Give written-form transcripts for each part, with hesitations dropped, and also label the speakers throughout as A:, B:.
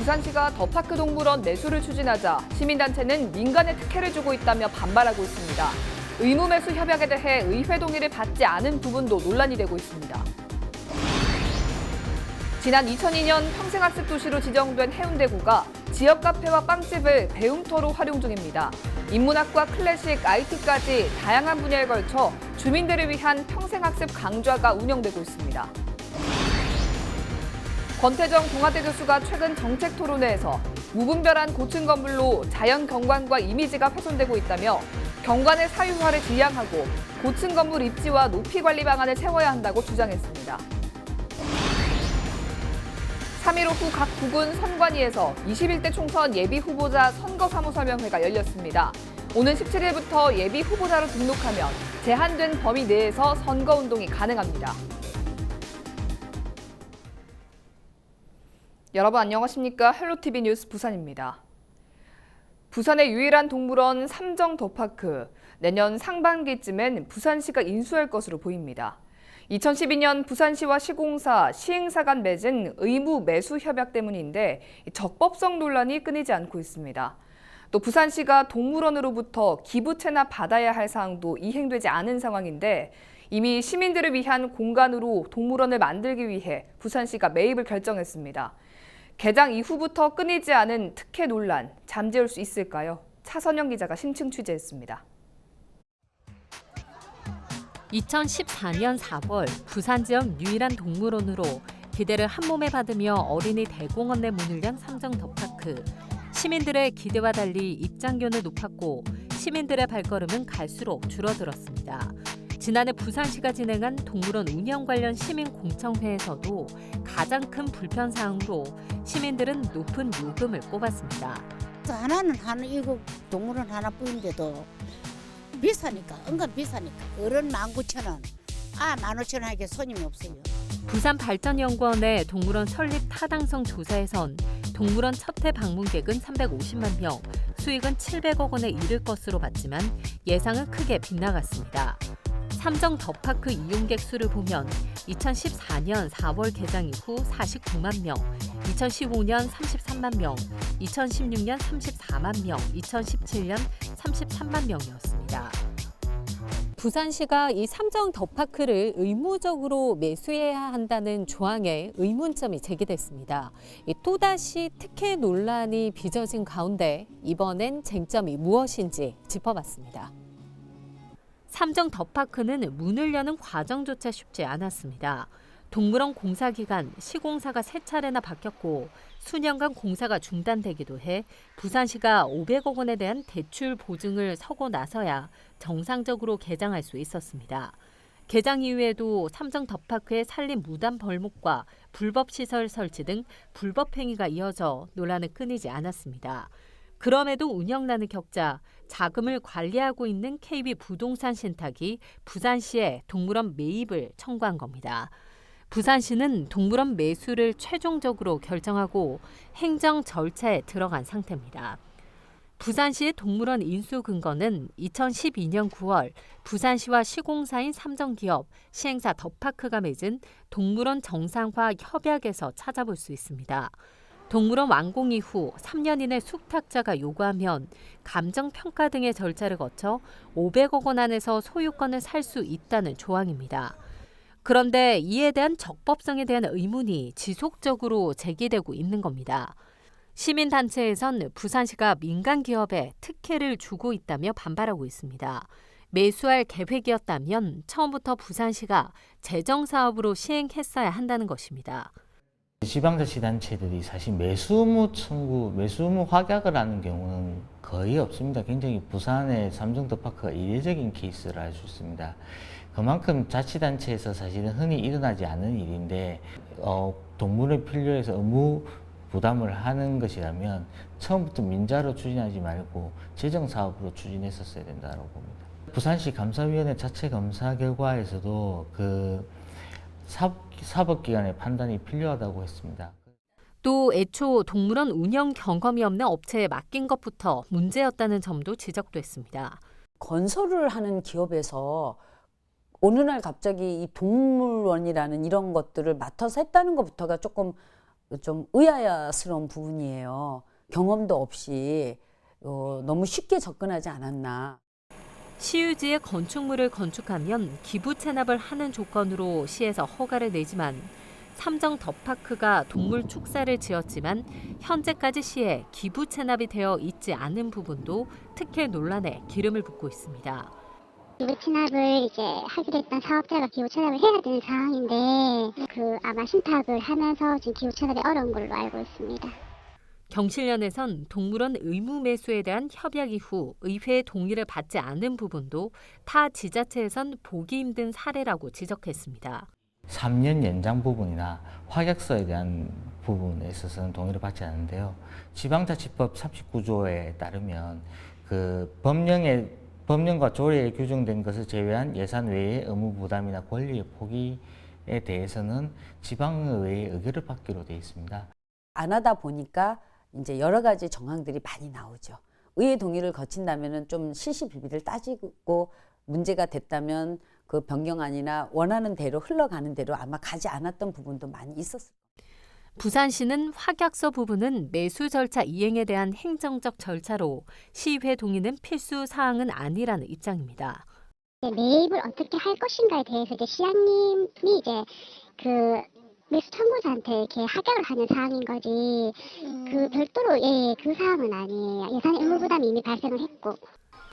A: 부산시가 더파크 동물원 매수를 추진하자 시민단체는 민간에 특혜를 주고 있다며 반발하고 있습니다. 의무 매수 협약에 대해 의회 동의를 받지 않은 부분도 논란이 되고 있습니다. 지난 2002년 평생학습 도시로 지정된 해운대구가 지역 카페와 빵집을 배움터로 활용 중입니다. 인문학과 클래식, IT까지 다양한 분야에 걸쳐 주민들을 위한 평생학습 강좌가 운영되고 있습니다. 권태정 동아대 교수가 최근 정책 토론회에서 무분별한 고층 건물로 자연 경관과 이미지가 훼손되고 있다며 경관의 사유화를 지향하고 고층 건물 입지와 높이 관리 방안을 세워야 한다고 주장했습니다. 3.15 후 각 구군 선관위에서 21대 총선 예비 후보자 선거사무설명회가 열렸습니다. 오는 17일부터 예비 후보자로 등록하면 제한된 범위 내에서 선거운동이 가능합니다. 여러분 안녕하십니까? 헬로티비 뉴스 부산입니다. 부산의 유일한 동물원 삼정 더파크, 내년 상반기쯤엔 부산시가 인수할 것으로 보입니다. 2012년 부산시와 시공사, 시행사 간 맺은 의무 매수 협약 때문인데 적법성 논란이 끊이지 않고 있습니다. 또 부산시가 동물원으로부터 기부채나 받아야 할 사항도 이행되지 않은 상황인데 이미 시민들을 위한 공간으로 동물원을 만들기 위해 부산시가 매입을 결정했습니다. 개장 이후부터 끊이지 않은 특혜 논란, 잠재울 수 있을까요? 차선영 기자가 심층 취재했습니다.
B: 2014년 4월 부산 지역 유일한 동물원으로 기대를 한몸에 받으며 어린이 대공원 내 문을 연 삼정 더파크. 시민들의 기대와 달리 입장료는 높았고 시민들의 발걸음은 갈수록 줄어들었습니다. 지난해 부산시가 진행한 동물원 운영 관련 시민 공청회에서도 가장 큰 불편 사항으로 시민들은 높은 요금을 꼽았습니다.
C: 하나는 이거 동물원 하나뿐인데도 비싸니까, 은근 비싸니까. 어른 19,000원, 15,000원에게 손님이 없어요.
B: 부산발전연구원의 동물원 설립 타당성 조사에선 동물원 첫 해 방문객은 350만 명, 수익은 700억 원에 이를 것으로 봤지만 예상은 크게 빗나갔습니다. 삼정 더파크 이용객 수를 보면 2014년 4월 개장 이후 49만 명, 2015년 33만 명, 2016년 34만 명, 2017년 33만 명이었습니다. 부산시가 이 삼정 더파크를 의무적으로 매수해야 한다는 조항에 의문점이 제기됐습니다. 또다시 특혜 논란이 빚어진 가운데 이번엔 쟁점이 무엇인지 짚어봤습니다. 삼정 더파크는 문을 여는 과정조차 쉽지 않았습니다. 동물원 공사 기간 시공사가 3차례나 바뀌었고 수년간 공사가 중단되기도 해 부산시가 500억 원에 대한 대출 보증을 서고 나서야 정상적으로 개장할 수 있었습니다. 개장 이후에도 삼정 더파크의 산림 무단 벌목과 불법 시설 설치 등 불법 행위가 이어져 논란은 끊이지 않았습니다. 그럼에도 운영난을 겪자 자금을 관리하고 있는 KB 부동산 신탁이 부산시에 동물원 매입을 청구한 겁니다. 부산시는 동물원 매수를 최종적으로 결정하고 행정 절차에 들어간 상태입니다. 부산시의 동물원 인수 근거는 2012년 9월 부산시와 시공사인 삼정기업, 시행사 더파크가 맺은 동물원 정상화 협약에서 찾아볼 수 있습니다. 동물원 완공 이후 3년 이내 숙탁자가 요구하면 감정평가 등의 절차를 거쳐 500억 원 안에서 소유권을 살 수 있다는 조항입니다. 그런데 이에 대한 적법성에 대한 의문이 지속적으로 제기되고 있는 겁니다. 시민단체에선 부산시가 민간기업에 특혜를 주고 있다며 반발하고 있습니다. 매수할 계획이었다면 처음부터 부산시가 재정사업으로 시행했어야 한다는 것입니다.
D: 지방자치단체들이 사실 매수무 청구, 매수무 확약을 하는 경우는 거의 없습니다. 굉장히 부산의 삼정 더파크가 이례적인 케이스를 알 수 있습니다. 그만큼 자치단체에서 사실은 흔히 일어나지 않은 일인데 동물의 필요해서 의무 부담을 하는 것이라면 처음부터 민자로 추진하지 말고 재정사업으로 추진했었어야 된다고 봅니다. 부산시 감사위원회 자체 검사 결과에서도 사법기관의 판단이 필요하다고 했습니다.
B: 또 애초 동물원 운영 경험이 없는 업체에 맡긴 것부터 문제였다는 점도 지적됐습니다.
E: 건설을 하는 기업에서 어느 날 갑자기 이 동물원이라는 이런 것들을 맡아서 했다는 것부터가 조금 좀 의아스러운 부분이에요. 경험도 없이 너무 쉽게 접근하지 않았나.
B: 시유지에 건축물을 건축하면 기부 체납을 하는 조건으로 시에서 허가를 내지만 삼정 더파크가 동물 축사를 지었지만 현재까지 시에 기부 체납이 되어 있지 않은 부분도 특혜 논란에 기름을 붓고 있습니다.
F: 기부 체납을 이제 하기로 했던 사업자가 기부 체납을 해야 되는 상황인데 아마 신탁을 하면서 지금 기부 체납이 어려운 걸로 알고 있습니다.
B: 경실련에선 동물원 의무 매수에 대한 협약 이후 의회의 동의를 받지 않은 부분도 타 지자체에선 보기 힘든 사례라고 지적했습니다.
D: 3년 연장 부분이나 확약서에 대한 부분에 있어서는 동의를 받지 않는데요. 지방자치법 39조에 따르면 그 법령과 조례에 규정된 것을 제외한 예산 외의 의무 부담이나 권리의 포기에 대해서는 지방의회의 의결을 받기로 되어 있습니다.
E: 안 하다 보니까 이제 여러 가지 정황들이 많이 나오죠. 의회 동의를 거친다면은 좀 실시비비를 따지고 문제가 됐다면 그 변경안이나 원하는 대로 흘러가는 대로 아마 가지 않았던 부분도 많이 있었을 거예요.
B: 부산시는 확약서 부분은 매수 절차 이행에 대한 행정적 절차로 시의회 동의는 필수 사항은 아니라는 입장입니다.
F: 매입을 어떻게 할 것인가에 대해서 이제 시장님이 이제 매수 청구자한테 이렇게 합약을 하는 사항인 거지 별도로 그 사항은 아니에요. 예산 의무 부담이 이미 발생을 했고.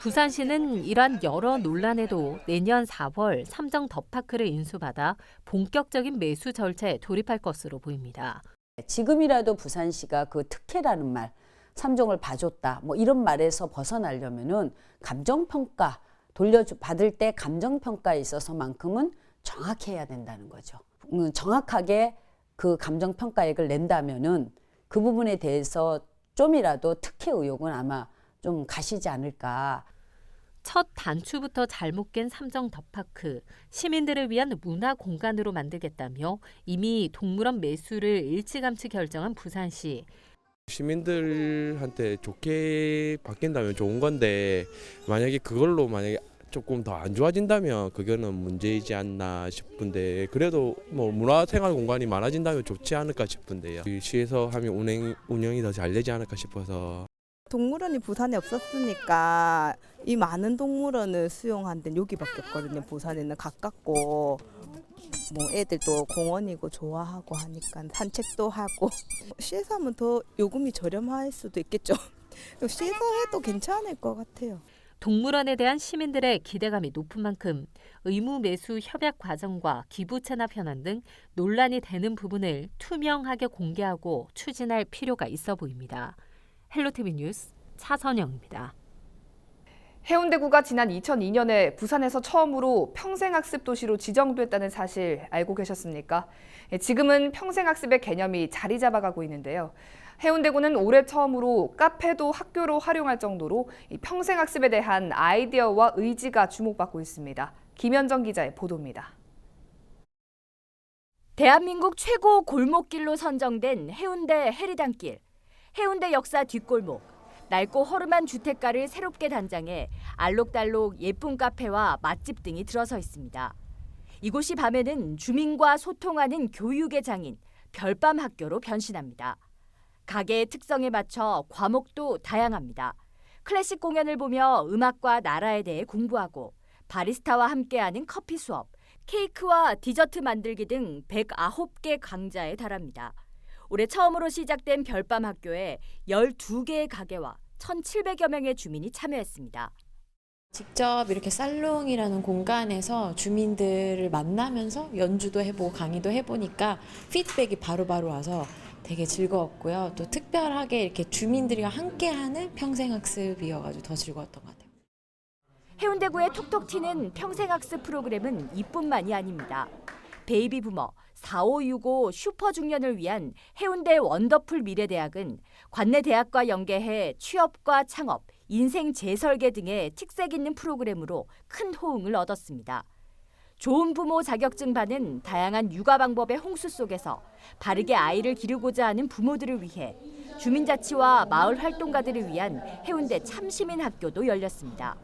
B: 부산시는 이러한 여러 논란에도 내년 4월 삼정 더파크를 인수받아 본격적인 매수 절차에 돌입할 것으로 보입니다.
E: 지금이라도 부산시가 그 특혜라는 말, 삼정을 봐줬다, 뭐 이런 말에서 벗어나려면은 감정평가 받을 때 감정평가에 있어서만큼은 정확해야 된다는 거죠. 정확하게 그 감정평가액을 낸다면은 그 부분에 대해서 좀이라도 특혜 의혹은 아마 좀 가시지 않을까.
B: 첫 단추부터 잘못 깬 삼정 더파크, 시민들을 위한 문화 공간으로 만들겠다며 이미 동물원 매수를 일찌감치 결정한 부산시.
G: 시민들한테 좋게 바뀐다면 좋은 건데 만약에 조금 더 안 좋아진다면 그거는 문제이지 않나 싶은데 그래도 뭐 문화생활 공간이 많아진다면 좋지 않을까 싶은데요. 시에서 하면 운영이 더 잘 되지 않을까 싶어서.
H: 동물원이 부산에 없었으니까 이 많은 동물원을 수용한 데는 여기밖에 없거든요. 부산에는 가깝고 뭐 애들도 공원이고 좋아하고 하니까 산책도 하고 시에서 하면 더 요금이 저렴할 수도 있겠죠. 시에서 해도 괜찮을 것 같아요.
B: 동물원에 대한 시민들의 기대감이 높은 만큼 의무 매수 협약 과정과 기부 체납 현황 등 논란이 되는 부분을 투명하게 공개하고 추진할 필요가 있어 보입니다. 헬로티비 뉴스 차선영입니다.
A: 해운대구가 지난 2002년에 부산에서 처음으로 평생학습 도시로 지정됐다는 사실 알고 계셨습니까? 지금은 평생학습의 개념이 자리 잡아가고 있는데요. 해운대구는 올해 처음으로 카페도 학교로 활용할 정도로 평생학습에 대한 아이디어와 의지가 주목받고 있습니다. 김현정 기자의 보도입니다.
I: 대한민국 최고 골목길로 선정된 해운대 해리단길. 해운대 역사 뒷골목. 낡고 허름한 주택가를 새롭게 단장해 알록달록 예쁜 카페와 맛집 등이 들어서 있습니다. 이곳이 밤에는 주민과 소통하는 교육의 장인, 별밤 학교로 변신합니다. 가게의 특성에 맞춰 과목도 다양합니다. 클래식 공연을 보며 음악과 나라에 대해 공부하고 바리스타와 함께하는 커피 수업, 케이크와 디저트 만들기 등 109개 강좌에 달합니다. 올해 처음으로 시작된 별밤 학교에 12개의 가게와 1,700여 명의 주민이 참여했습니다.
J: 직접 이렇게 살롱이라는 공간에서 주민들을 만나면서 연주도 해보고 강의도 해보니까 피드백이 바로바로 와서 되게 즐거웠고요. 또 특별하게 이렇게 주민들과 함께하는 평생학습이어가지고 더 즐거웠던 것 같아요.
I: 해운대구의 톡톡 튀는 평생학습 프로그램은 이뿐만이 아닙니다. 베이비 부머 4565 슈퍼중년을 위한 해운대 원더풀 미래대학은 관내 대학과 연계해 취업과 창업, 인생 재설계 등의 특색 있는 프로그램으로 큰 호응을 얻었습니다. 좋은 부모 자격증 받은 다양한 육아 방법의 홍수 속에서 바르게 아이를 기르고자 하는 부모들을 위해 주민자치와 마을 활동가들을 위한 해운대 참시민 학교도 열렸습니다.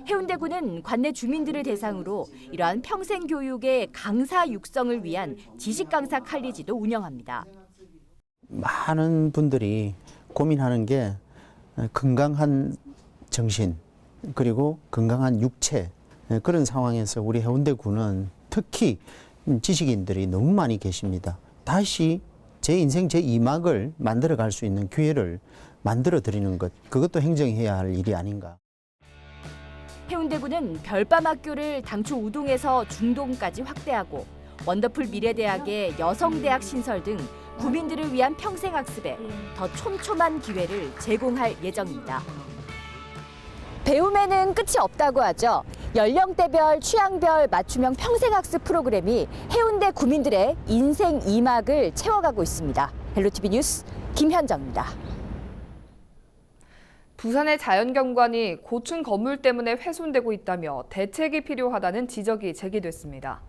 I: 해운대구는 관내 주민들을 대상으로 이러한 평생 교육의 강사 육성을 위한 지식강사 칼리지도 운영합니다.
K: 많은 분들이 고민하는 게 건강한 정신 그리고 건강한 육체 그런 상황에서 우리 해운대구는 특히 지식인들이 너무 많이 계십니다. 다시 제 인생 제2막을 만들어 갈 수 있는 기회를 만들어 드리는 것, 그것도 행정이 해야 할 일이 아닌가.
I: 해운대구는 별밤학교를 당초 우동에서 중동까지 확대하고 원더풀 미래대학의 여성대학 신설 등 구민들을 위한 평생학습에 더 촘촘한 기회를 제공할 예정입니다. 배움에는 끝이 없다고 하죠. 연령대별, 취향별 맞춤형 평생학습 프로그램이 해운대 구민들의 인생 2막을 채워가고 있습니다. 헬로티비 뉴스 김현정입니다.
A: 부산의 자연경관이 고층 건물 때문에 훼손되고 있다며 대책이 필요하다는 지적이 제기됐습니다.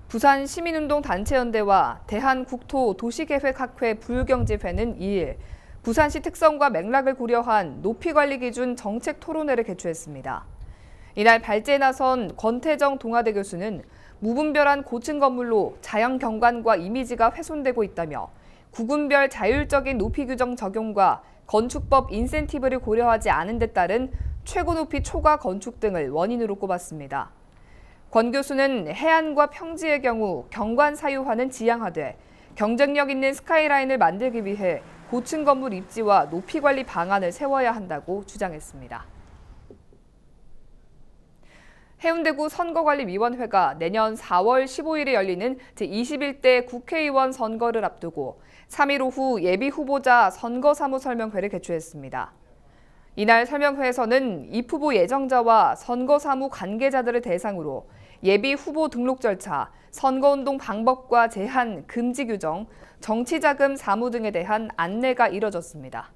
A: 부산 시민운동 단체연대와 대한국토도시계획학회 부유경제회는 2일 부산시 특성과 맥락을 고려한 높이관리기준 정책 토론회를 개최했습니다. 이날 발제에 나선 권태정 동아대 교수는 무분별한 고층 건물로 자연경관과 이미지가 훼손되고 있다며 구군별 자율적인 높이 규정 적용과 건축법 인센티브를 고려하지 않은 데 따른 최고 높이 초과 건축 등을 원인으로 꼽았습니다. 권 교수는 해안과 평지의 경우 경관 사유화는 지양하되 경쟁력 있는 스카이라인을 만들기 위해 고층 건물 입지와 높이 관리 방안을 세워야 한다고 주장했습니다. 해운대구 선거관리위원회가 내년 4월 15일에 열리는 제21대 국회의원 선거를 앞두고 3일 오후 예비후보자 선거사무 설명회를 개최했습니다. 이날 설명회에서는 입후보 예정자와 선거사무 관계자들을 대상으로 예비후보 등록 절차, 선거운동 방법과 제한, 금지 규정, 정치자금 사무 등에 대한 안내가 이뤄졌습니다.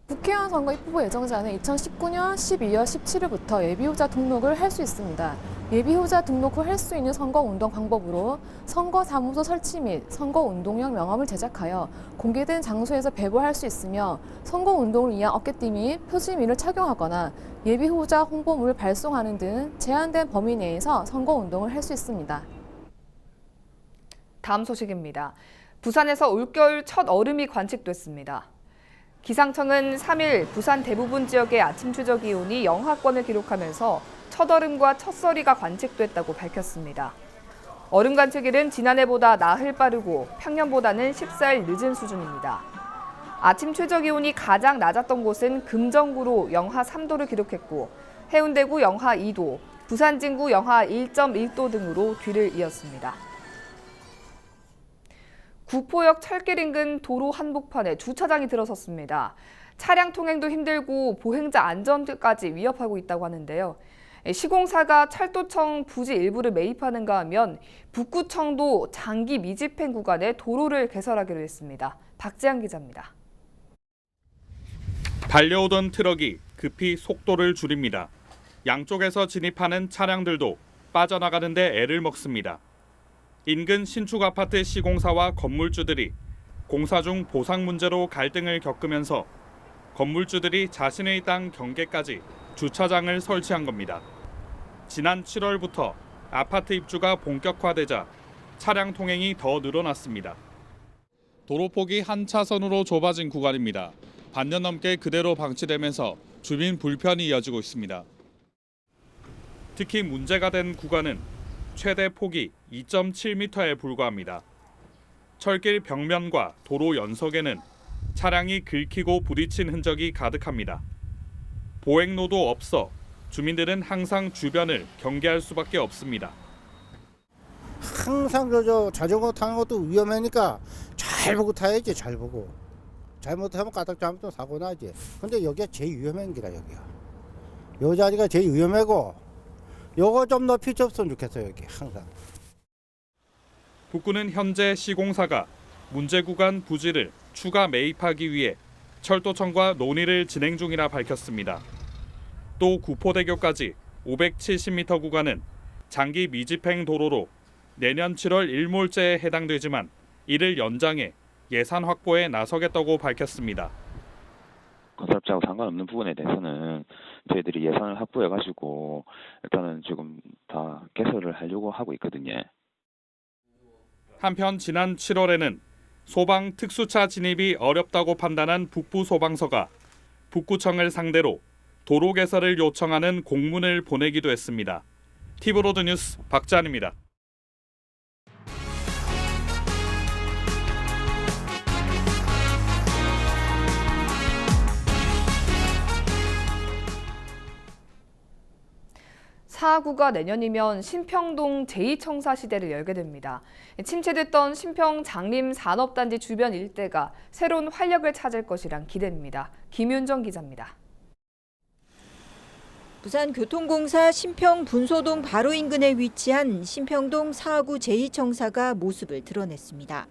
L: 국회의원 선거 입후보 예정자는 2019년 12월 17일부터 예비후보자 등록을 할 수 있습니다. 예비후보자 등록 후 할 수 있는 선거운동 방법으로 선거사무소 설치 및 선거운동용 명함을 제작하여 공개된 장소에서 배부할 수 있으며 선거운동을 위한 어깨띠 및 표지미를 착용하거나 예비후보자 홍보물을 발송하는 등 제한된 범위 내에서 선거운동을 할 수 있습니다.
A: 다음 소식입니다. 부산에서 올겨울 첫 얼음이 관측됐습니다. 기상청은 3일 부산 대부분 지역의 아침 최저 기온이 영하권을 기록하면서 첫얼음과 첫서리가 관측됐다고 밝혔습니다. 얼음 관측일은 지난해보다 나흘 빠르고 평년보다는 14일 늦은 수준입니다. 아침 최저 기온이 가장 낮았던 곳은 금정구로 영하 3도를 기록했고 해운대구 영하 2도, 부산 진구 영하 1.1도 등으로 뒤를 이었습니다. 구포역 철길 인근 도로 한복판에 주차장이 들어섰습니다. 차량 통행도 힘들고 보행자 안전까지 위협하고 있다고 하는데요. 시공사가 철도청 부지 일부를 매입하는가 하면 북구청도 장기 미집행 구간에 도로를 개설하기로 했습니다. 박재한 기자입니다.
M: 달려오던 트럭이 급히 속도를 줄입니다. 양쪽에서 진입하는 차량들도 빠져나가는 데 애를 먹습니다. 인근 신축 아파트 시공사와 건물주들이 공사 중 보상 문제로 갈등을 겪으면서 건물주들이 자신의 땅 경계까지 주차장을 설치한 겁니다. 지난 7월부터 아파트 입주가 본격화되자 차량 통행이 더 늘어났습니다. 도로폭이 한 차선으로 좁아진 구간입니다. 반년 넘게 그대로 방치되면서 주민 불편이 이어지고 있습니다. 특히 문제가 된 구간은 최대 폭이 2.7m에 불과합니다. 철길 벽면과 도로 연석에는 차량이 긁히고 부딪힌 흔적이 가득합니다. 보행로도 없어 주민들은 항상 주변을 경계할 수밖에 없습니다.
N: 항상 저 자전거 타는 것도 위험하니까 잘 보고 타야지. 잘 보고. 잘못하면 까딱 잘못하면 사고 나지. 근데 여기가 제일 위험한 기라 여기가. 요 자리가 제일 위험하고 요거 좀 높이 줬으면 좋겠어요 여기 항상.
M: 북구는 현재 시공사가 문제 구간 부지를 추가 매입하기 위해 철도청과 논의를 진행 중이라 밝혔습니다. 또 구포대교까지 570m 구간은 장기 미집행 도로로 내년 7월 일몰제에 해당되지만 이를 연장해 예산 확보에 나서겠다고 밝혔습니다.
O: 건설업자하고 상관없는 부분에 대해서는 저희들이 예산을 확보해가지고 일단은 지금 다 개설을 하려고 하고 있거든요.
M: 한편 지난 7월에는 소방 특수차 진입이 어렵다고 판단한 북부소방서가 북구청을 상대로 도로 개설을 요청하는 공문을 보내기도 했습니다. TV로드 뉴스 박지한입니다.
A: 사구가 내년이면 신평동 제2청사 시대를 열게 됩니다. 침체됐던 신평 장림 산업단지 주변 일대가 새로운 활력을 찾을 것이란 기대입니다. 김윤정 기자입니다.
P: 부산교통공사 신평 분소동 바로 인근에 위치한 신평동 사구 제2청사가 모습을 드러냈습니다.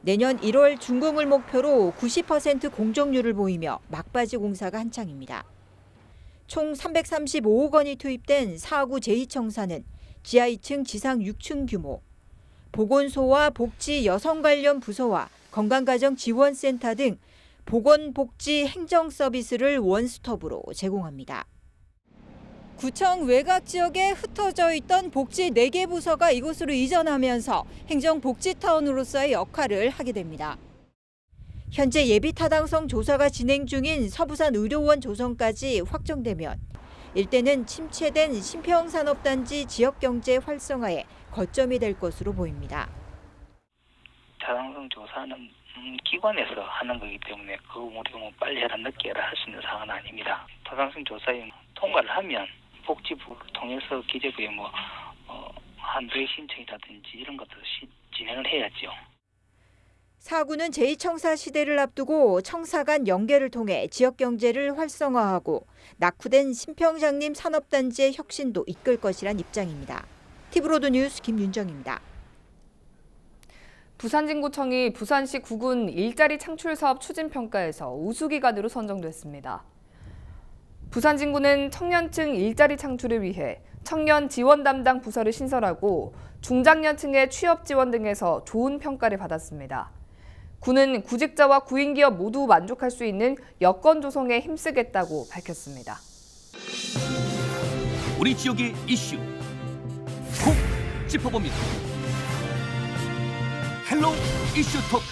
P: 내년 1월 준공을 목표로 90% 공정률을 보이며 막바지 공사가 한창입니다. 총 335억 원이 투입된 사구 제2청사는 지하 2층, 지상 6층 규모, 보건소와 복지 여성 관련 부서와 건강가정지원센터 등 보건복지 행정 서비스를 원스톱으로 제공합니다. 구청 외곽 지역에 흩어져 있던 복지 4개 부서가 이곳으로 이전하면서 행정복지타운으로서의 역할을 하게 됩니다. 현재 예비 타당성 조사가 진행 중인 서부산 의료원 조성까지 확정되면 일대는 침체된 신평산업단지 지역경제 활성화의 거점이 될 것으로 보입니다.
Q: 타당성 조사는 기관에서 하는 거기 때문에 우리 빨리 해라 늦게 해라 할 수 있는 사항은 아닙니다. 타당성 조사에 통과를 하면 복지부를 통해서 기재부에 한도의 신청이라든지 이런 것들을 진행을 해야죠.
P: 사구는 제2청사 시대를 앞두고 청사 간 연계를 통해 지역 경제를 활성화하고 낙후된 신평장림 산업단지의 혁신도 이끌 것이란 입장입니다. TV로드 뉴스 김윤정입니다.
A: 부산진구청이 부산시 구군 일자리 창출 사업 추진 평가에서 우수기관으로 선정됐습니다. 부산진구는 청년층 일자리 창출을 위해 청년 지원 담당 부서를 신설하고 중장년층의 취업 지원 등에서 좋은 평가를 받았습니다. 군은 구직자와 구인기업 모두 만족할 수 있는 여건 조성에 힘쓰겠다고 밝혔습니다.
R: 우리 지역의 이슈 콕 짚어봅니다. 헬로 이슈 토크.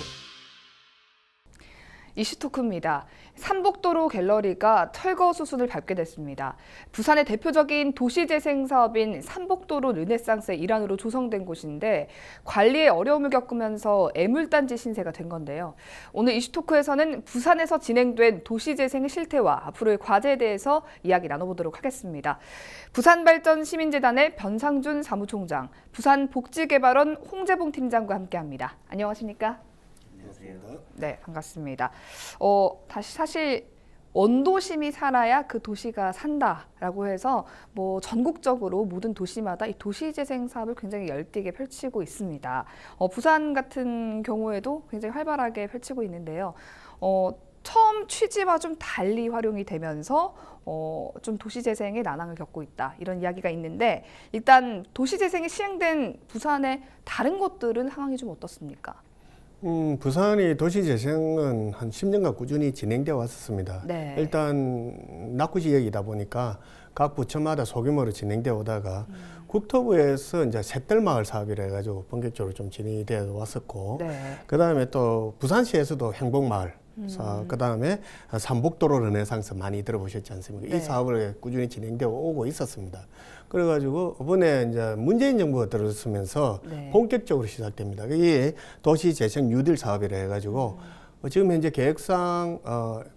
A: 이슈토크입니다. 삼복도로 갤러리가 철거 수순을 밟게 됐습니다. 부산의 대표적인 도시재생 사업인 삼복도로 르네상스의 일환으로 조성된 곳인데 관리에 어려움을 겪으면서 애물단지 신세가 된 건데요. 오늘 이슈토크에서는 부산에서 진행된 도시재생 실태와 앞으로의 과제에 대해서 이야기 나눠보도록 하겠습니다. 부산발전시민재단의 변상준 사무총장, 부산복지개발원 홍재봉 팀장과 함께합니다. 안녕하십니까? 네, 반갑습니다. 사실 원도심이 살아야 그 도시가 산다라고 해서 전국적으로 모든 도시마다 이 도시재생 사업을 굉장히 열띠게 펼치고 있습니다. 부산 같은 경우에도 굉장히 활발하게 펼치고 있는데요. 처음 취지와 좀 달리 활용이 되면서 좀 도시재생의 난항을 겪고 있다, 이런 이야기가 있는데 일단 도시재생이 시행된 부산의 다른 곳들은 상황이 좀 어떻습니까?
S: 부산이 도시재생은 한 10년간 꾸준히 진행되어 왔었습니다.
A: 네.
S: 일단 낙후 지역이다 보니까 각 부처마다 소규모로 진행되어 오다가 국토부에서 이제 샛들마을 사업이라 해가지고 본격적으로 좀 진행이 되어 왔었고,
A: 네.
S: 그 다음에 또 부산시에서도 행복마을 사업, 그 다음에 삼복도로 르네상스 많이 들어보셨지 않습니까?
A: 네.
S: 이 사업을 꾸준히 진행되어 오고 있었습니다. 그래가지고 이번에 이제 문재인 정부가 들어서면서
A: 네.
S: 본격적으로 시작됩니다. 이게 도시재생 뉴딜 사업이라 해가지고 지금 현재 계획상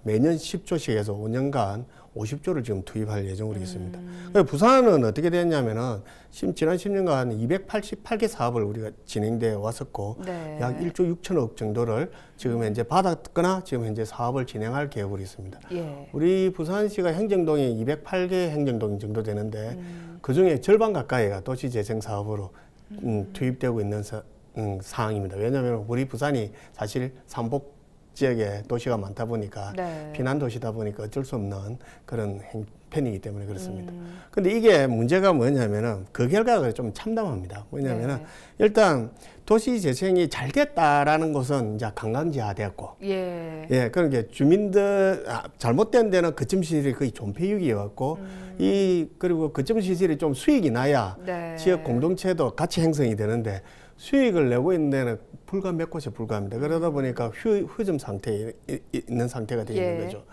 S: 매년 10조씩 해서 5년간 50조를 지금 투입할 예정으로 있습니다. 부산은 어떻게 됐냐면은 지난 10년간 288개 사업을 우리가 진행되어 왔었고,
A: 네.
S: 약 1조 6천억 정도를 지금 현재 받았거나 지금 현재 사업을 진행할 계획으로 있습니다.
A: 예.
S: 우리 부산시가 행정동이 208개 행정동 정도 되는데 그 중에 절반 가까이가 도시재생 사업으로 투입되고 있는 상황입니다. 왜냐하면 우리 부산이 사실 삼복 지역에 도시가 많다 보니까
A: 네.
S: 피난 도시다 보니까 어쩔 수 없는 그런 편이기 때문에 그렇습니다. 근데 이게 문제가 뭐냐면은 그 결과가 좀 참담합니다. 뭐냐면은
A: 네.
S: 일단 도시 재생이 잘 됐다라는 것은 이제 관광지화되었고,
A: 예.
S: 그러니까 주민들 잘못된 데는 거점 시설이 거의 존폐유기여갖고 그리고 거점 시설이 좀 수익이 나야
A: 네.
S: 지역 공동체도 같이 형성이 되는데 수익을 내고 있는 데는 불과 몇 곳에 불과합니다. 그러다 보니까 휴점 상태에 있는 상태가 되어 있는 거죠.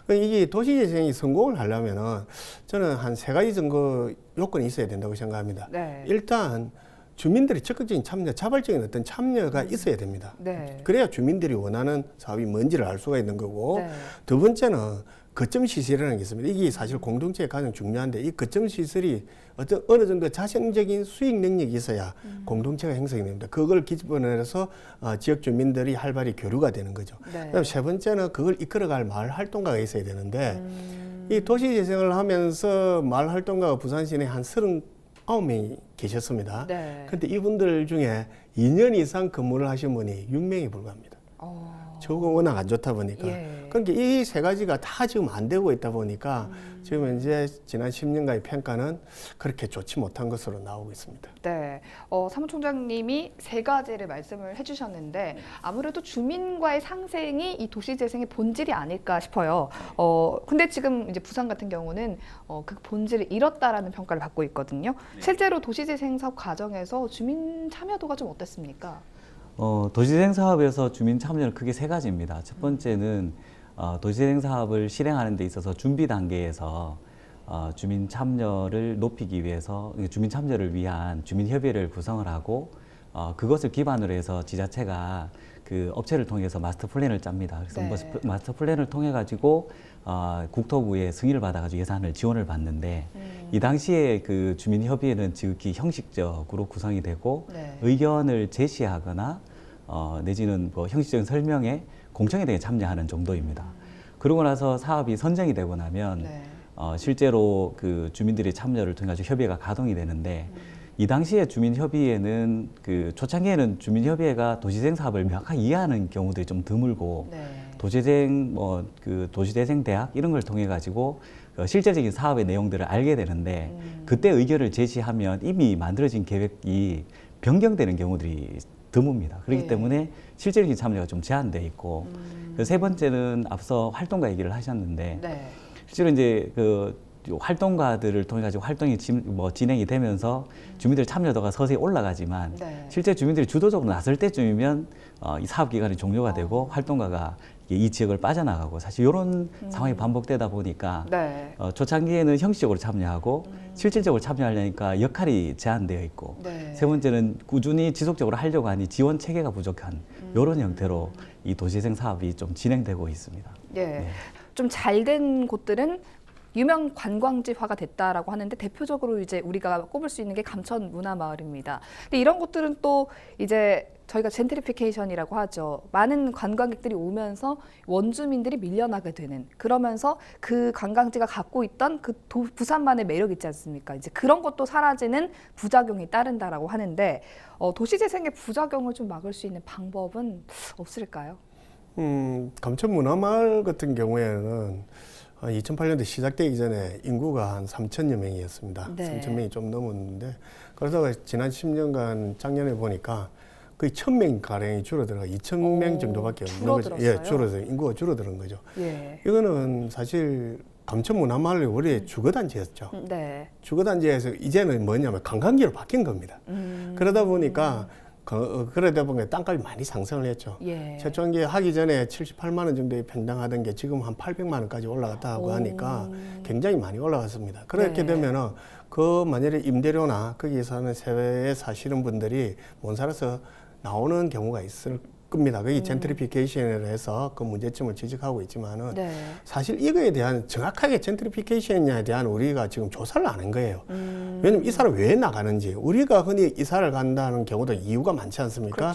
S: 이게 도시재생이 성공을 하려면은 저는 한 3가지 정도 요건이 있어야 된다고 생각합니다.
A: 네.
S: 일단 주민들이 적극적인 참여, 자발적인 어떤 참여가 있어야 됩니다.
A: 네.
S: 그래야 주민들이 원하는 사업이 뭔지를 알 수가 있는 거고,
A: 네.
S: 두 번째는 거점 시설이라는 게 있습니다. 이게 사실 공동체에 가장 중요한데, 이 거점 시설이 어느 정도 자생적인 수익 능력이 있어야 공동체가 형성이 됩니다. 그걸 기반으로 지역 주민들이 활발히 교류가 되는 거죠.
A: 네.
S: 그다음 세 번째는 그걸 이끌어갈 마을 활동가가 있어야 되는데, 이 도시재생을 하면서 마을 활동가가 부산시내 한 39명이 계셨습니다.
A: 네.
S: 그런데 이분들 중에 2년 이상 근무를 하신 분이 6명이 불과합니다. 저거 워낙 안 좋다 보니까. 그러니까 이 3가지가 다 지금 안 되고 있다 보니까 지금 이제 지난 10년간의 평가는 그렇게 좋지 못한 것으로 나오고 있습니다.
A: 네, 사무총장님이 3가지를 말씀을 해주셨는데 아무래도 주민과의 상생이 이 도시재생의 본질이 아닐까 싶어요. 근데 지금 이제 부산 같은 경우는 그 본질을 잃었다라는 평가를 받고 있거든요. 실제로 도시재생 사업 과정에서 주민 참여도가 좀 어땠습니까?
T: 도시재생 사업에서 주민 참여는 크게 3가지입니다. 첫 번째는 도시재생 사업을 실행하는 데 있어서 준비 단계에서 주민 참여를 높이기 위해서 주민 참여를 위한 주민협의회를 구성을 하고 그것을 기반으로 해서 지자체가 그 업체를 통해서 마스터 플랜을 짭니다. 그래서 마스터 플랜을 통해 가지고 국토부의 승인을 받아가지고 예산을 지원을 받는데 이 당시에 그 주민협의회는 지극히 형식적으로 구성이 되고 의견을 제시하거나 내지는 뭐 형식적인 설명에 공청회에 참여하는 정도입니다. 그러고 나서 사업이 선정이 되고 나면 실제로 그 주민들의 참여를 통해 가지고 협의회가 가동이 되는데 이 당시에 주민협의회는 그 초창기에는 주민협의회가 도시재생 사업을 명확하게 이해하는 경우들이 좀 드물고 도시재생 그 도시재생 대학 이런 걸 통해 가지고 실제적인 사업의 내용들을 알게 되는데 그때 의견을 제시하면 이미 만들어진 계획이 변경되는 경우들이 드뭅니다. 그렇기 때문에 실질적인 참여가 좀 제한돼 있고 세 번째는 앞서 활동가 얘기를 하셨는데 실제로 이제 그 활동가들을 통해 가지고 활동이 진행이 되면서 주민들 참여도가 서서히 올라가지만 실제 주민들이 주도적으로 나설 때쯤이면 이 사업 기간이 종료가 되고 활동가가 이 지역을 빠져나가고 사실 이런 상황이 반복되다 보니까 초창기에는 형식적으로 참여하고 실질적으로 참여하려니까 역할이 제한되어 있고 세 번째는 꾸준히 지속적으로 하려고 하니 지원 체계가 부족한 이런 형태로 이 도시재생 사업이 좀 진행되고 있습니다.
A: 좀 잘 된 곳들은 유명 관광지화가 됐다라고 하는데 대표적으로 이제 우리가 꼽을 수 있는 게 감천 문화마을입니다. 근데 이런 곳들은 또 이제 저희가 젠트리피케이션이라고 하죠. 많은 관광객들이 오면서 원주민들이 밀려나게 되는, 그러면서 그 관광지가 갖고 있던 그 부산만의 매력 있지 않습니까? 이제 그런 것도 사라지는 부작용이 따른다라고 하는데 도시재생의 부작용을 좀 막을 수 있는 방법은 없을까요?
S: 감천 문화마을 같은 경우에는 2008년도 시작되기 전에 인구가 한 3천여 명이었습니다. 3천 명이 좀 넘었는데 그러다가 지난 10년간 작년에 보니까 거의 1,000명 가량이 줄어들어가 2,000명 정도밖에 없는 거죠. 줄어들어요. 인구가 줄어드는 거죠. 이거는 사실 감천 문화마을이 원래 주거단지였죠. 주거단지에서 이제는 뭐냐면 관광지로 바뀐 겁니다. 그러다 보니까 땅값이 많이 상승을 했죠. 최초에 하기 전에 78만 원 정도에 평당하던 게 지금 한 800만 원까지 올라갔다고 하니까 굉장히 많이 올라갔습니다. 그렇게 되면은 그 만약에 임대료나 거기 사는 세외에 사시는 분들이 못 살아서 나오는 경우가 있을 겁니다. 그게 젠트리피케이션을 해서 그 문제점을 지적하고 있지만은 사실 이거에 대한 정확하게 젠트리피케이션에 대한 우리가 지금 조사를 안 한 거예요. 왜냐면 이사를 왜 나가는지 우리가 흔히 이사를 간다는 경우도 이유가 많지 않습니까?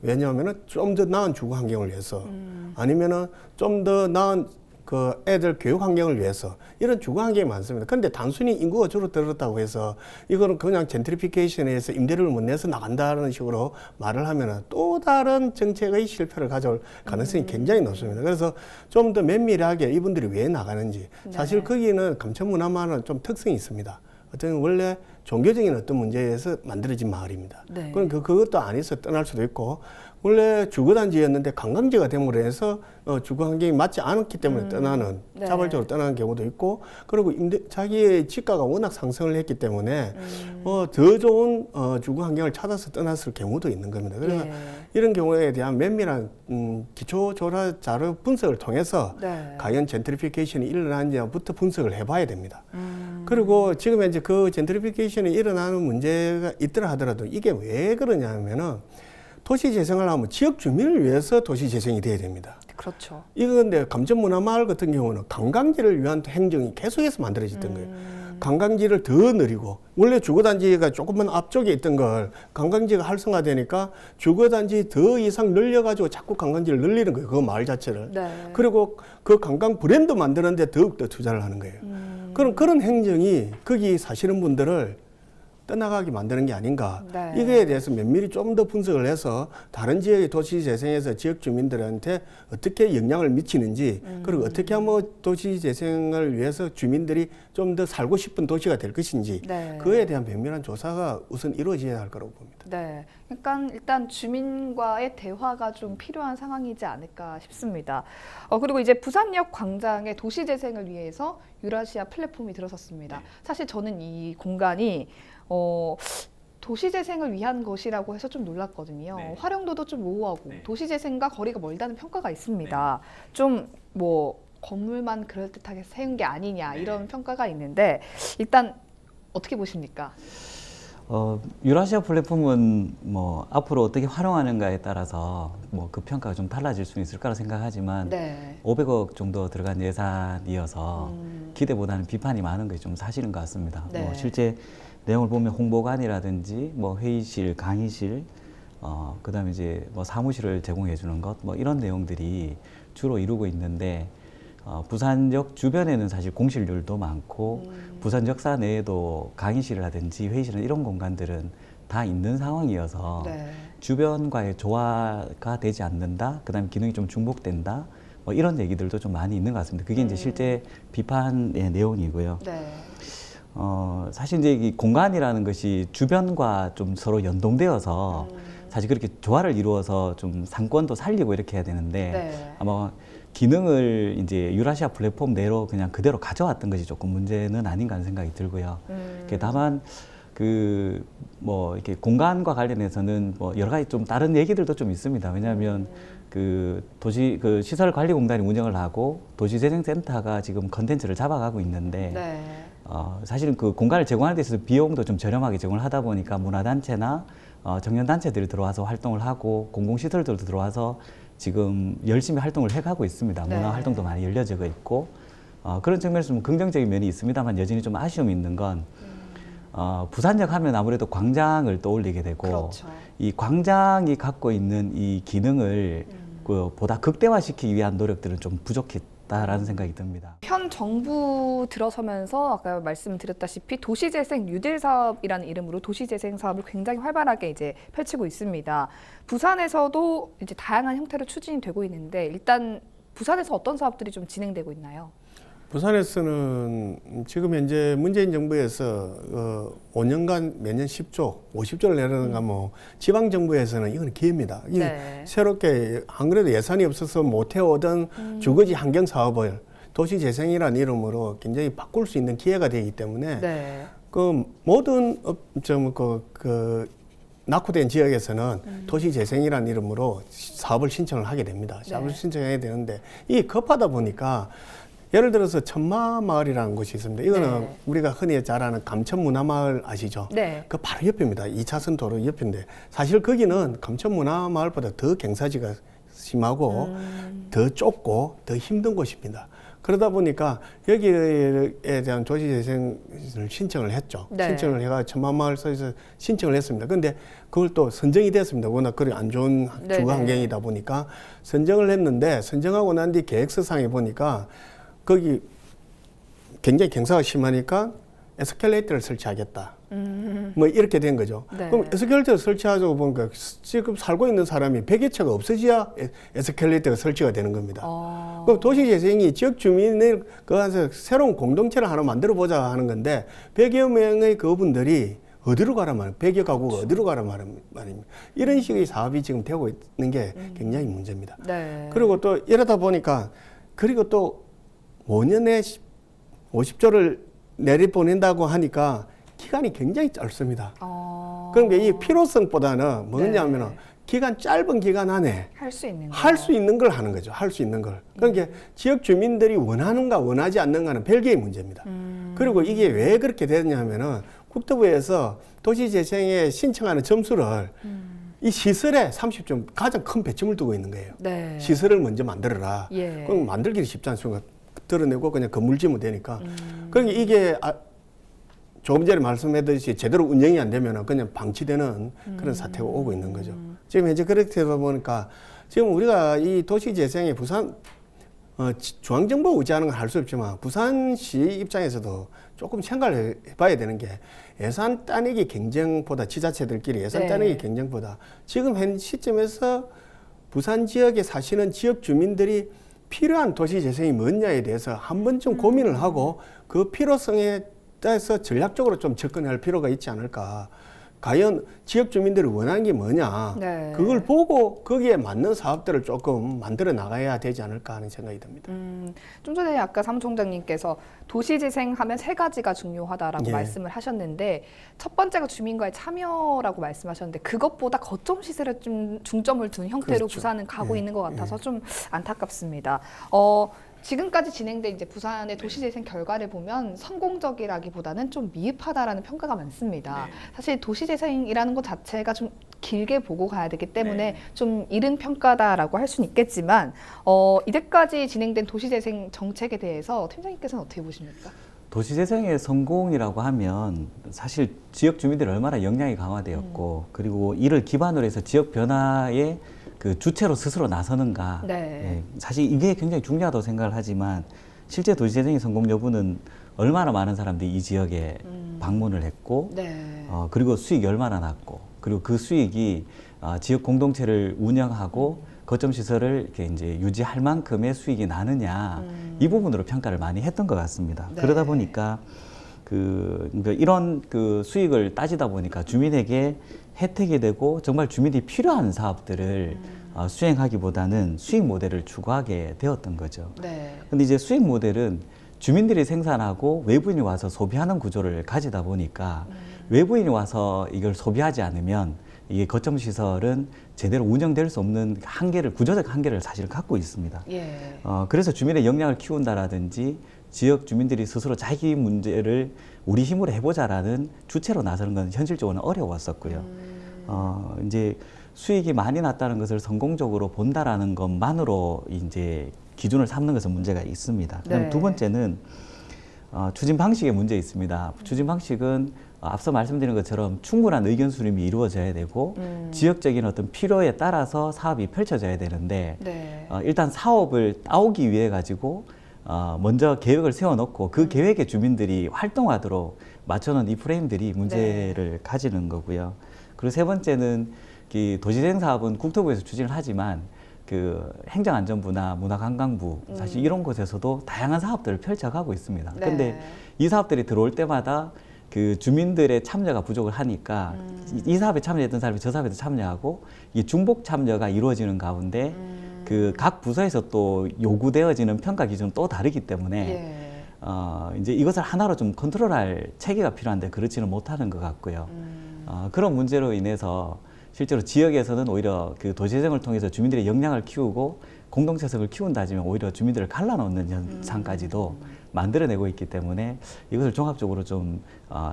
S: 왜냐하면은 좀 더 나은 주거 환경을 위해서 아니면은 좀 더 나은 그 애들 교육 환경을 위해서 이런 주거 환경이 많습니다. 그런데 단순히 인구가 줄어들었다고 해서 이거는 그냥 젠트리피케이션에서 임대료를 못 내서 나간다는 식으로 말을 하면은 또 다른 정책의 실패를 가져올 가능성이 굉장히 높습니다. 그래서 좀 더 면밀하게 이분들이 왜 나가는지 사실 거기는 감천문화마을은 좀 특성이 있습니다. 어떤 원래 종교적인 어떤 문제에서 만들어진 마을입니다. 그럼 그것도 아니서 떠날 수도 있고 원래 주거단지였는데 관광지가 됨으로 해서 주거 환경이 맞지 않았기 때문에 떠나는,
A: 네.
S: 자발적으로 떠나는 경우도 있고, 그리고 자기의 지가가 워낙 상승을 했기 때문에 더 좋은 주거 환경을 찾아서 떠났을 경우도 있는 겁니다. 그래서
A: 예.
S: 이런 경우에 대한 면밀한 기초 조사 자료 분석을 통해서
A: 네.
S: 과연 젠트리피케이션이 일어나느냐부터 분석을 해봐야 됩니다. 그리고 지금 현재 그 젠트리피케이션이 일어나는 문제가 있더라 하더라도 이게 왜 그러냐 하면은 도시 재생을 하면 지역 주민을 위해서 도시 재생이 돼야 됩니다.
A: 그렇죠.
S: 이건데 감전문화마을 같은 경우는 관광지를 위한 행정이 계속해서 만들어졌던 거예요. 관광지를 더 늘리고, 원래 주거단지가 조금만 앞쪽에 있던 걸 관광지가 활성화되니까 주거단지 더 이상 늘려가지고 자꾸 관광지를 늘리는 거예요. 그 마을 자체를.
A: 네.
S: 그리고 그 관광 브랜드 만드는데 더욱더 투자를 하는 거예요. 그런 행정이 거기 사시는 분들을 떠나가게 만드는 게 아닌가.
A: 네.
S: 이거에 대해서 면밀히 좀 더 분석을 해서 다른 지역의 도시 재생에서 지역 주민들한테 어떻게 영향을 미치는지, 그리고 어떻게 하면 도시 재생을 위해서 주민들이 좀 더 살고 싶은 도시가 될 것인지,
A: 네.
S: 그에 대한 면밀한 조사가 우선 이루어져야 할 거라고 봅니다.
A: 네, 그러니까 일단 주민과의 대화가 좀 필요한 상황이지 않을까 싶습니다. 그리고 이제 부산역 광장의 도시 재생을 위해서 유라시아 플랫폼이 들어섰습니다. 사실 저는 이 공간이 도시 재생을 위한 것이라고 해서 좀 놀랐거든요.
T: 네.
A: 활용도도 좀 모호하고
T: 네.
A: 도시 재생과 거리가 멀다는 평가가 있습니다. 좀 뭐 건물만 그럴듯하게 세운 게 아니냐 이런 평가가 있는데 일단 어떻게 보십니까?
T: 유라시아 플랫폼은 뭐 앞으로 어떻게 활용하는가에 따라서 뭐 그 평가가 좀 달라질 수는 있을 거라 생각하지만
A: 네.
T: 500억 정도 들어간 예산이어서 기대보다는 비판이 많은 게 좀 사실인 것 같습니다.
A: 네.
T: 뭐 실제 내용을 보면 홍보관이라든지 뭐 회의실, 강의실, 그다음에 이제 뭐 사무실을 제공해 주는 것, 뭐 이런 내용들이 주로 이루고 있는데 부산역 주변에는 사실 공실률도 많고 부산 역사 내에도 강의실이라든지 회의실은 이런 공간들은 다 있는 상황이어서
A: 네.
T: 주변과의 조화가 되지 않는다. 그다음에 기능이 좀 중복된다. 뭐 이런 얘기들도 좀 많이 있는 것 같습니다. 그게 이제 실제 비판의 내용이고요.
A: 네.
T: 사실 이제 이 공간이라는 것이 주변과 좀 서로 연동되어서 사실 그렇게 조화를 이루어서 좀 상권도 살리고 이렇게 해야 되는데
A: 네.
T: 아마 기능을 이제 유라시아 플랫폼 내로 그냥 그대로 가져왔던 것이 조금 문제는 아닌가 하는 생각이 들고요. 다만 그 뭐 이렇게 공간과 관련해서는 뭐 여러 가지 좀 다른 얘기들도 좀 있습니다. 왜냐하면 그 도시 그 시설관리공단이 운영을 하고 도시재생센터가 지금 컨텐츠를 잡아가고 있는데
A: 네.
T: 사실은 그 공간을 제공하는 데 있어서 비용도 좀 저렴하게 제공을 하다 보니까 문화단체나 청년단체들이 들어와서 활동을 하고 공공시설들도 들어와서 지금 열심히 활동을 해가고 있습니다.
A: 네.
T: 문화활동도 많이 열려져 있고 그런 측면에서 좀 긍정적인 면이 있습니다만 여전히 좀 아쉬움이 있는 건 부산역 하면 아무래도 광장을 떠올리게 되고
A: 그렇죠.
T: 이 광장이 갖고 있는 이 기능을 그 보다 극대화시키기 위한 노력들은 좀 부족했다라는 생각이 듭니다.
A: 현 정부 들어서면서 아까 말씀드렸다시피 도시재생 뉴딜 사업이라는 이름으로 도시재생 사업을 굉장히 활발하게 이제 펼치고 있습니다. 부산에서도 이제 다양한 형태로 추진이 되고 있는데 일단 부산에서 어떤 사업들이 좀 진행되고 있나요?
S: 부산에서는 지금 현재 문재인 정부에서 5년간 매년 10조, 50조를 내려는가 뭐 지방 정부에서는 이건 기회입니다.
A: 네.
S: 새롭게 안 그래도 예산이 없어서 못 해오던 주거지 환경 사업을 도시 재생이라는 이름으로 굉장히 바꿀 수 있는 기회가 되기 때문에
A: 네.
S: 그 모든 낙후된 지역에서는 도시 재생이라는 이름으로 사업을 신청을 하게 됩니다. 사업을 신청해야 되는데 이게 급하다 보니까 예를 들어서 천마마을이라는 곳이 있습니다. 이거는
A: 네.
S: 우리가 흔히 잘 아는 감천문화마을 아시죠?
A: 네.
S: 그 바로 옆입니다. 2차선 도로 옆인데 사실 거기는 감천문화마을보다 더 경사지가 심하고 더 좁고 더 힘든 곳입니다. 그러다 보니까 여기에 대한 도시재생을 신청을 했죠.
A: 네.
S: 신청을 해가 천마마을서에서 신청을 했습니다. 근데 그걸 또 선정이 됐습니다. 워낙 그리 안 좋은
A: 네,
S: 주거
A: 네.
S: 환경이다 보니까 선정을 했는데 선정하고 난 뒤 계획서상에 보니까 거기 굉장히 경사가 심하니까 에스컬레이터를 설치하겠다. 뭐 이렇게 된 거죠.
A: 네.
S: 그럼 에스컬레이터를 설치하자고 보니까 지금 살고 있는 사람이 100여 채가 없어져야 에스컬레이터가 설치가 되는 겁니다. 그럼 도시재생이 지역 주민을 그 안에서 새로운 공동체를 하나 만들어 보자 하는 건데 100여 명의 그분들이 어디로 가라 말입니다. 100여 가구가 어디로 가라 말입니다. 이런 식의 사업이 지금 되고 있는 게 굉장히 문제입니다.
A: 네.
S: 그리고 또 이러다 보니까 그리고 또 5년에 50조를 내려보낸다고 하니까 기간이 굉장히 짧습니다. 그러니까 이 필요성보다는 뭐냐면은 기간 짧은 기간 안에
A: 할 수 있는
S: 할 수 있는 걸 하는 거죠. 할 수 있는 걸. 그러니까 지역 주민들이 원하는가 원하지 않는가는 별개의 문제입니다. 그리고 이게 왜 그렇게 됐냐면은 국토부에서 도시재생에 신청하는 점수를 이 시설에 30점 가장 큰 배점을 두고 있는 거예요.
A: 네.
S: 시설을 먼저 만들어라.
A: 예.
S: 그럼 만들기 쉽지 않습니까? 드러내고 그냥 건물 지으면 되니까. 그러니까 이게 조금 전에 말씀했듯이 제대로 운영이 안 되면 그냥 방치되는 그런 사태가 오고 있는 거죠. 지금 현재 그렇게 되다 보니까 지금 우리가 이 도시재생에 부산 중앙정부 의지하는 건 할 수 없지만 부산시 입장에서도 조금 생각을 해봐야 되는 게 예산 따내기 경쟁보다 지자체들끼리 예산
A: 네.
S: 따내기 경쟁보다 지금 현 시점에서 부산 지역에 사시는 지역 주민들이 필요한 도시재생이 뭐냐에 대해서 한 번쯤 고민을 하고 그 필요성에 따라서 전략적으로 좀 접근할 필요가 있지 않을까. 과연 지역 주민들이 원하는 게 뭐냐.
A: 네.
S: 그걸 보고 거기에 맞는 사업들을 조금 만들어 나가야 되지 않을까 하는 생각이 듭니다.
A: 좀 전에 아까 사무총장님께서 도시재생하면 3가지가 중요하다라고
S: 예.
A: 말씀을 하셨는데 첫 번째가 주민과의 참여라고 말씀하셨는데 그것보다 거점 시설에 좀 중점을 둔 형태로
S: 그렇죠.
A: 부산은 가고
S: 예.
A: 있는 것 같아서
S: 예.
A: 좀 안타깝습니다. 지금까지 진행된 이제 부산의 도시재생 결과를 보면 성공적이라기보다는 좀 미흡하다라는 평가가 많습니다. 사실 도시재생이라는 것 자체가 좀 길게 보고 가야 되기 때문에 좀 이른 평가다라고 할 수는 있겠지만 이때까지 진행된 도시재생 정책에 대해서 팀장님께서는 어떻게 보십니까?
T: 도시재생의 성공이라고 하면 사실 지역 주민들이 얼마나 역량이 강화되었고 그리고 이를 기반으로 해서 지역 변화에 그 주체로 스스로 나서는가.
A: 네.
T: 예, 사실 이게 굉장히 중요하다고 생각을 하지만 실제 도시재생의 성공 여부는 얼마나 많은 사람들이 이 지역에 방문을 했고
A: 네.
T: 그리고 수익이 얼마나 났고 그리고 그 수익이 지역 공동체를 운영하고 거점 시설을 이렇게 이제 유지할 만큼의 수익이 나느냐 이 부분으로 평가를 많이 했던 것 같습니다.
A: 네.
T: 그러다 보니까 이런 그 수익을 따지다 보니까 주민에게 혜택이 되고 정말 주민이 필요한 사업들을 수행하기보다는 수익 모델을 추구하게 되었던 거죠.
A: 네.
T: 근데 이제 수익 모델은 주민들이 생산하고 외부인이 와서 소비하는 구조를 가지다 보니까 외부인이 와서 이걸 소비하지 않으면 이게 거점 시설은 제대로 운영될 수 없는 한계를, 구조적 한계를 사실 갖고 있습니다.
A: 예.
T: 그래서 주민의 역량을 키운다라든지 지역 주민들이 스스로 자기 문제를 우리 힘으로 해보자라는 주체로 나서는 건 현실적으로는 어려웠었고요. 이제 수익이 많이 났다는 것을 성공적으로 본다라는 것만으로 이제 기준을 삼는 것은 문제가 있습니다. 그다음
A: 네.
T: 두 번째는 추진 방식에 문제 있습니다. 추진 방식은 앞서 말씀드린 것처럼 충분한 의견 수렴이 이루어져야 되고 지역적인 어떤 필요에 따라서 사업이 펼쳐져야 되는데
A: 네.
T: 일단 사업을 따오기 위해 가지고 먼저 계획을 세워놓고 그 계획에 주민들이 활동하도록 맞춰놓은 이 프레임들이 문제를 가지는 거고요. 그리고 세 번째는 이 도시재생 사업은 국토부에서 추진을 하지만 그 행정안전부나 문화관광부 사실 이런 곳에서도 다양한 사업들을 펼쳐가고 있습니다. 그런데 이 사업들이 들어올 때마다 그 주민들의 참여가 부족을 하니까 이 사업에 참여했던 사람이 저 사업에도 참여하고 이 중복 참여가 이루어지는 가운데 그 각 부서에서 또 요구되어지는 평가 기준은 또 다르기 때문에 이제 이것을 하나로 좀 컨트롤할 체계가 필요한데 그렇지는 못하는 것 같고요. 그런 문제로 인해서 실제로 지역에서는 오히려 그 도시재생을 통해서 주민들의 역량을 키우고 공동체성을 키운다 하지만 오히려 주민들을 갈라놓는 현상까지도 만들어내고 있기 때문에 이것을 종합적으로 좀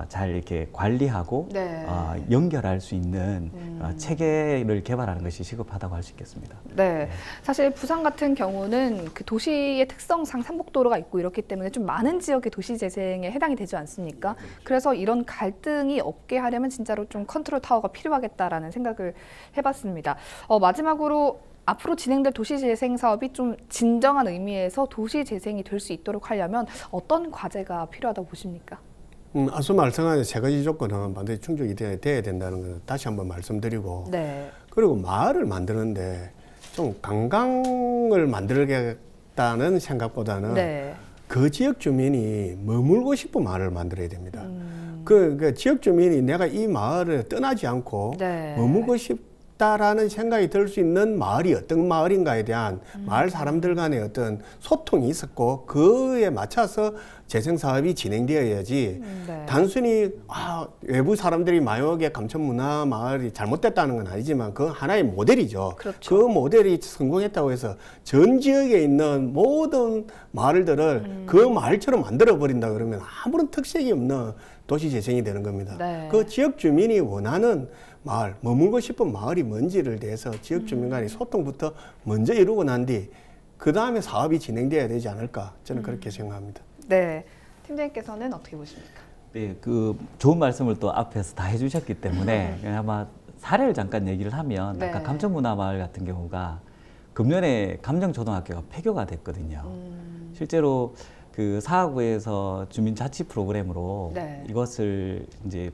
T: 잘 이렇게 관리하고
A: 네.
T: 연결할 수 있는 체계를 개발하는 것이 시급하다고 할 수 있겠습니다.
A: 네, 사실 부산 같은 경우는 그 도시의 특성상 산복도로가 있고 이렇기 때문에 좀 많은 지역의 도시 재생에 해당이 되지 않습니까? 그래서 이런 갈등이 없게 하려면 진짜로 좀 컨트롤 타워가 필요하겠다라는 생각을 해봤습니다. 마지막으로 앞으로 진행될 도시재생 사업이 좀 진정한 의미에서 도시재생이 될 수 있도록 하려면 어떤 과제가 필요하다고 보십니까?
S: 앞서 말씀하신 3가지 조건은 반드시 충족이 돼야 된다는 걸 다시 한번 말씀드리고
A: 네.
S: 그리고 마을을 만드는데 좀 관광을 만들겠다는 생각보다는
A: 네.
S: 그 지역 주민이 머물고 싶은 마을을 만들어야 됩니다. 그 지역 주민이 내가 이 마을을 떠나지 않고
A: 네.
S: 머무고 싶다라는 생각이 들 수 있는 마을이 어떤 마을인가에 대한 마을 사람들 간의 어떤 소통이 있었고 그에 맞춰서 재생 사업이 진행되어야지
A: 네.
S: 단순히 외부 사람들이 마요하게 감천문화 마을이 잘못됐다는 건 아니지만 그 하나의 모델이죠.
A: 그렇죠.
S: 그 모델이 성공했다고 해서 전 지역에 있는 모든 마을들을 그 마을처럼 만들어 버린다 그러면 아무런 특색이 없는 도시 재생이 되는 겁니다.
A: 네.
S: 그 지역 주민이 원하는 마을, 머물고 싶은 마을이 뭔지를 대해서 지역 주민 간의 소통부터 먼저 이루고 난 뒤 그 다음에 사업이 진행돼야 되지 않을까 저는 그렇게 생각합니다.
A: 네, 팀장님께서는 어떻게 보십니까?
T: 네, 그 좋은 말씀을 또 앞에서 다 해주셨기 때문에 아마 사례를 잠깐 얘기를 하면
A: 네.
T: 아까 감천문화마을 같은 경우가 금년에 감정초등학교가 폐교가 됐거든요. 실제로 그 사하구에서 주민자치 프로그램으로
A: 네.
T: 이것을 이제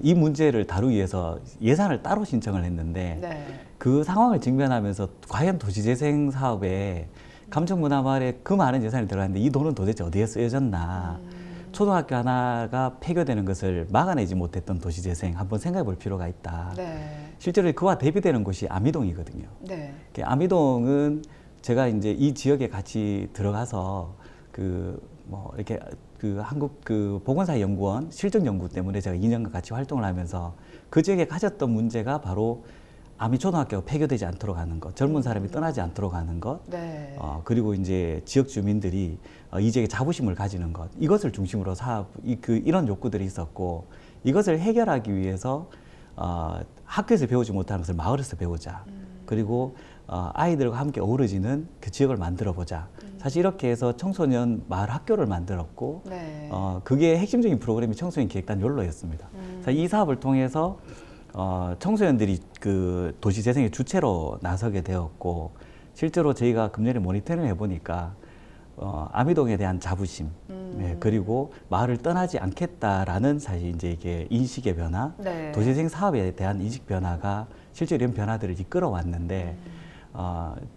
T: 이 문제를 다루기 위해서 예산을 따로 신청을 했는데
A: 네.
T: 그 상황을 직면하면서 과연 도시재생 사업에 감천문화마을에 그 많은 예산이 들어갔는데 이 돈은 도대체 어디에 쓰여졌나. 초등학교 하나가 폐교되는 것을 막아내지 못했던 도시재생 한번 생각해 볼 필요가 있다.
A: 네.
T: 실제로 그와 대비되는 곳이 아미동이거든요.
A: 네.
T: 아미동은 제가 이제 이 지역에 같이 들어가서 이렇게 한국 보건사연구원 실정연구 때문에 제가 2년간 같이 활동을 하면서 그 지역에 가졌던 문제가 바로 아미초등학교가 폐교되지 않도록 하는 것, 젊은 사람이 떠나지 않도록 하는 것,
A: 네.
T: 그리고 이제 지역 주민들이 이 지역에 자부심을 가지는 것, 이것을 중심으로 이런 욕구들이 있었고 이것을 해결하기 위해서 학교에서 배우지 못하는 것을 마을에서 배우자. 그리고 아이들과 함께 어우러지는 그 지역을 만들어 보자. 사실 이렇게 해서 청소년 마을 학교를 만들었고
A: 네.
T: 그게 핵심적인 프로그램이 청소년 기획단 연로였습니다. 이 사업을 통해서 청소년들이 그 도시 재생의 주체로 나서게 되었고 실제로 저희가 금년에 모니터링을 해보니까 아미동에 대한 자부심 그리고 마을을 떠나지 않겠다라는 사실 이제 이게 인식의 변화,
A: 네.
T: 도시재생 사업에 대한 인식 변화가 실제로 이런 변화들을 이끌어왔는데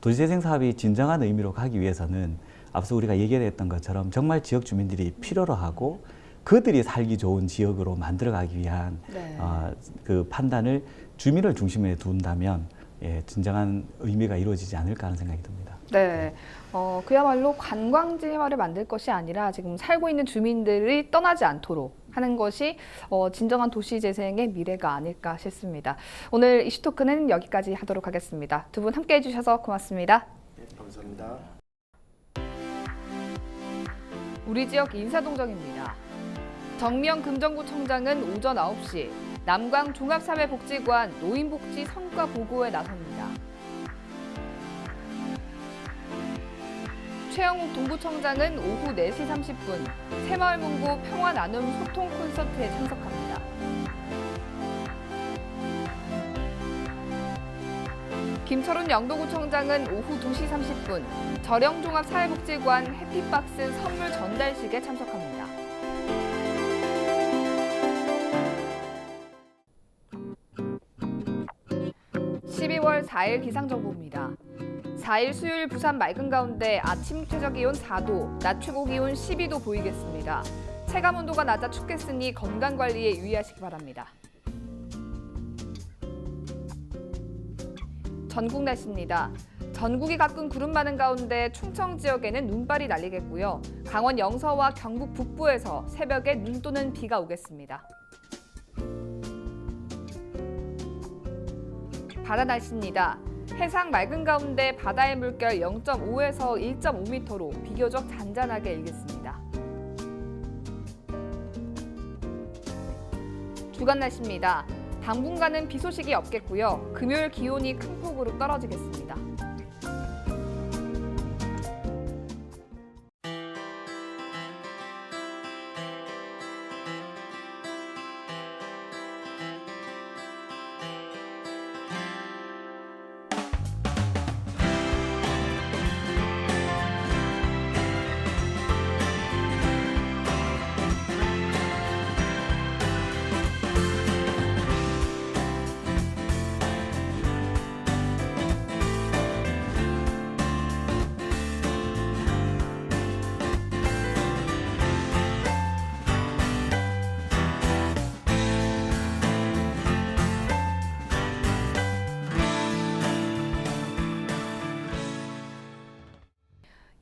T: 도시재생 사업이 진정한 의미로 가기 위해서는 앞서 우리가 얘기했던 것처럼 정말 지역 주민들이 필요로 하고 그들이 살기 좋은 지역으로 만들어가기 위한
A: 네.
T: 그 판단을 주민을 중심에 둔다면 진정한 의미가 이루어지지 않을까 하는 생각이 듭니다.
A: 네, 그야말로 관광지화를 만들 것이 아니라 지금 살고 있는 주민들이 떠나지 않도록 하는 것이 진정한 도시재생의 미래가 아닐까 싶습니다. 오늘 이슈토크는 여기까지 하도록 하겠습니다. 두 분 함께해 주셔서 고맙습니다.
S: 네, 감사합니다.
A: 우리 지역 인사동정입니다. 정미영 금정구청장은 오전 9시 남광 종합사회복지관 노인복지 성과 보고에 나섭니다. 최영욱 동구청장은 오후 4시 30분 새마을문구 평화나눔 소통 콘서트에 참석합니다. 김철훈 영도구청장은 오후 2시 30분 저령종합사회복지관 해피박스 선물 전달식에 참석합니다. (12월 4일) 기상정보입니다. 4일 수요일 부산 맑은 가운데 아침 최저기온 4도, 낮 최고기온 12도 보이겠습니다. 체감온도가 낮아 춥겠으니 건강관리에 유의하시기 바랍니다. 전국 날씨입니다. 전국이 가끔 구름 많은 가운데 충청 지역에는 눈발이 날리겠고요. 강원 영서와 경북 북부에서 새벽에 눈 또는 비가 오겠습니다. 바다 날씨입니다. 해상 맑은 가운데 바다의 물결 0.5에서 1.5m로 비교적 잔잔하게 일겠습니다. 주간 날씨입니다. 당분간은 비 소식이 없겠고요. 금요일 기온이 큰 폭으로 떨어지겠습니다.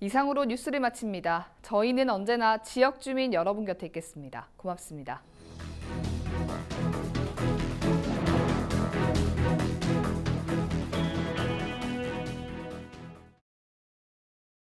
A: 이상으로 뉴스를 마칩니다. 저희는 언제나 지역 주민 여러분 곁에 있겠습니다. 고맙습니다.